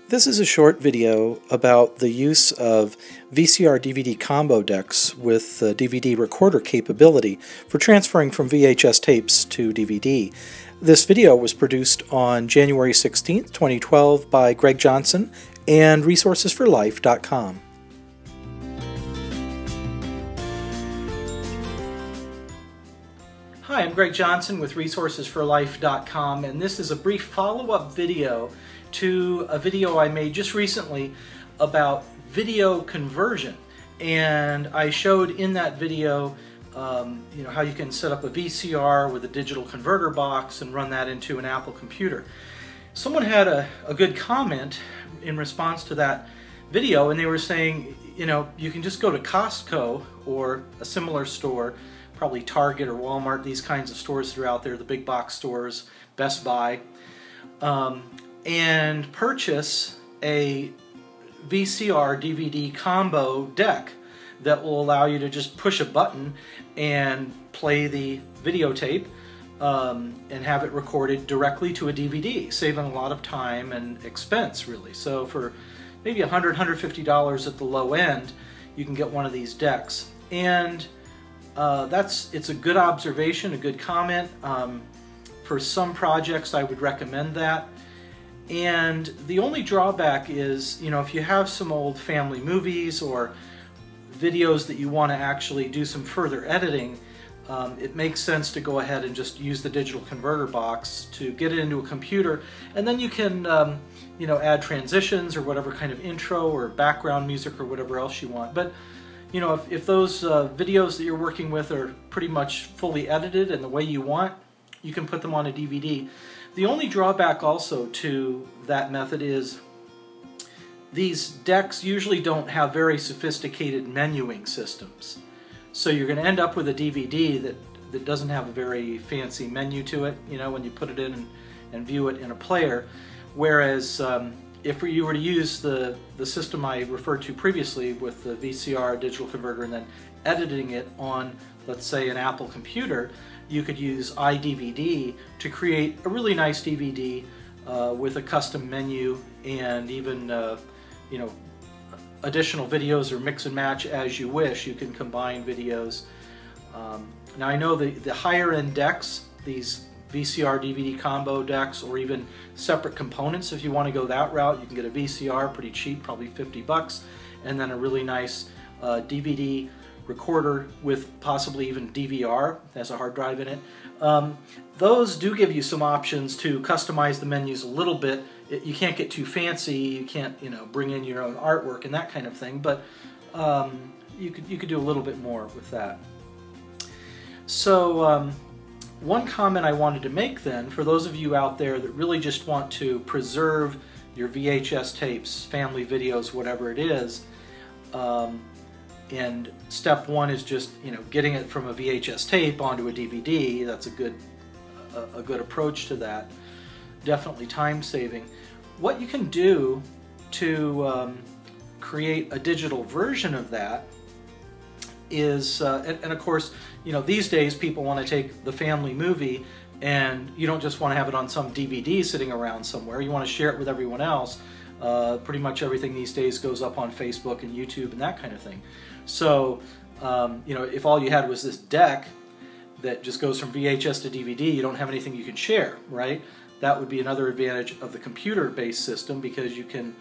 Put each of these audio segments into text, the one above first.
This is a short video about the use of VCR DVD combo decks with DVD recorder capability for transferring from VHS tapes to DVD. This video was produced on January 16, 2012 by Greg Johnson and resourcesforlife.com. Hi, I'm Greg Johnson with resourcesforlife.com, and this is a brief follow-up video to a video I made just recently about video conversion. And I showed in that video how you can set up a VCR with a digital converter box and run that into an Apple computer. Someone had a good comment in response to that video, and they were saying, you can just go to Costco or a similar store, probably Target or Walmart, these kinds of stores that are out there, the big box stores, Best Buy, and purchase a VCR DVD combo deck that will allow you to just push a button and play the videotape and have it recorded directly to a DVD, saving a lot of time and expense, really. So for maybe $100, $150 at the low end, you can get one of these decks. And it's a good observation, a good comment. For some projects, I would recommend that. And the only drawback is, if you have some old family movies or videos that you want to actually do some further editing, it makes sense to go ahead and just use the digital converter box to get it into a computer, and then you can add transitions or whatever kind of intro or background music or whatever else you want. But if those videos that you're working with are pretty much fully edited and the way you want, you can put them on a DVD. The only drawback also to that method is these decks usually don't have very sophisticated menuing systems. So you're going to end up with a DVD that doesn't have a very fancy menu to it, when you put it in and view it in a player. Whereas if you were to use the system I referred to previously with the VCR digital converter and then editing it on, let's say, an Apple computer, you could use iDVD to create a really nice DVD with a custom menu and even additional videos or mix and match as you wish. You can combine videos. Now I know the higher end decks, these VCR DVD combo decks, or even separate components, if you want to go that route, you can get a VCR pretty cheap, probably 50 bucks, and then a really nice DVD recorder with possibly even DVR, has a hard drive in it. Those do give you some options to customize the menus a little bit. You can't get too fancy, you can't bring in your own artwork and that kind of thing, but you could do a little bit more with that. So one comment I wanted to make then, for those of you out there that really just want to preserve your VHS tapes, family videos, whatever it is, and step one is just getting it from a VHS tape onto a DVD. That's a good approach to that. Definitely time saving. What you can do to create a digital version of that is, and of course, these days people want to take the family movie and you don't just want to have it on some DVD sitting around somewhere. You want to share it with everyone else. Pretty much everything these days goes up on Facebook and YouTube and that kind of thing. So, if all you had was this deck that just goes from VHS to DVD, you don't have anything you can share, right? That would be another advantage of the computer-based system, because you can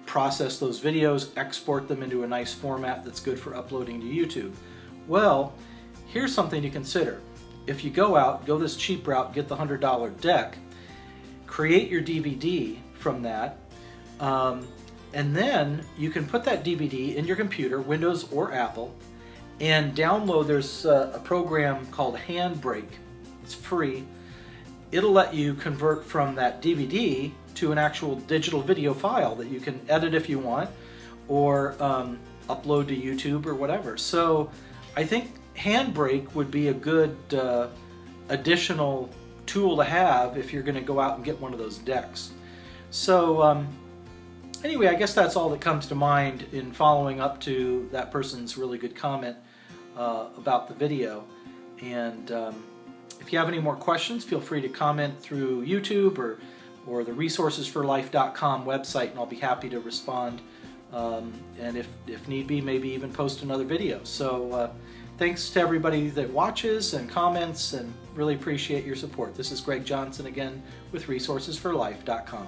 process those videos, export them into a nice format that's good for uploading to YouTube. Well, here's something to consider. If you go this cheap route, get the $100 deck, create your DVD from that, and then you can put that DVD in your computer, Windows or Apple, and download. There's a program called Handbrake. It's free. It'll let you convert from that DVD to an actual digital video file that you can edit if you want, or upload to YouTube or whatever. So I think Handbrake would be a good additional tool to have if you're going to go out and get one of those decks. So anyway, I guess that's all that comes to mind in following up to that person's really good comment about the video. And if you have any more questions, feel free to comment through YouTube or or the resourcesforlife.com website, and I'll be happy to respond. And if need be, maybe even post another video. So thanks to everybody that watches and comments, and really appreciate your support. This is Greg Johnson again with resourcesforlife.com.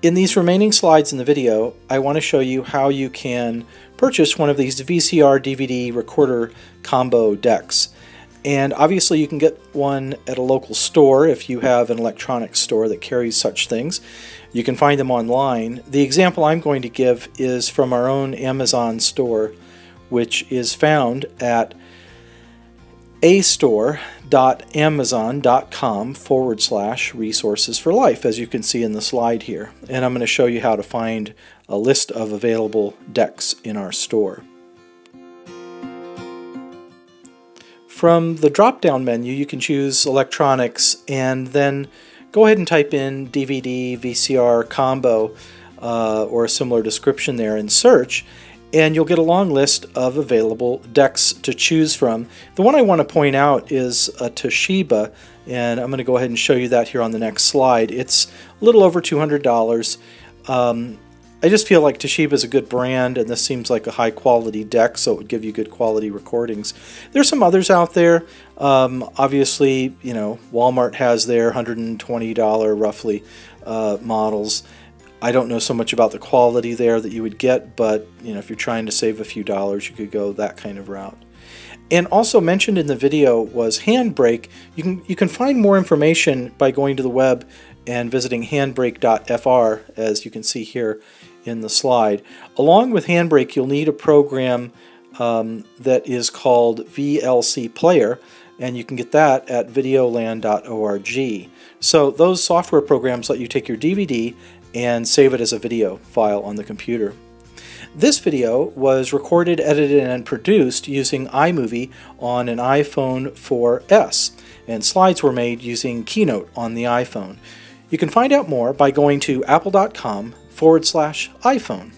In these remaining slides in the video, I want to show you how you can purchase one of these VCR DVD recorder combo decks. And obviously you can get one at a local store if you have an electronics store that carries such things. You can find them online. The example I'm going to give is from our own Amazon store, which is found at astore.amazon.com/resourcesforlife, as you can see in the slide here. And I'm going to show you how to find a list of available decks in our store. From the drop-down menu, you can choose electronics and then go ahead and type in DVD, VCR combo, or a similar description there in search, and you'll get a long list of available decks to choose from. The one I want to point out is a Toshiba, and I'm going to go ahead and show you that here on the next slide. It's a little over $200. I just feel like Toshiba is a good brand, and this seems like a high quality deck, so it would give you good quality recordings. There's some others out there. Obviously, you know, Walmart has their $120 roughly models. I don't know so much about the quality there that you would get, but you know, if you're trying to save a few dollars, you could go that kind of route. And also mentioned in the video was Handbrake. You can find more information by going to the web and visiting handbrake.fr, as you can see here in the slide. Along with Handbrake, you'll need a program that is called VLC Player, and you can get that at videoland.org. So those software programs let you take your DVD and save it as a video file on the computer. This video was recorded, edited, and produced using iMovie on an iPhone 4S, and slides were made using Keynote on the iPhone. You can find out more by going to apple.com/iPhone.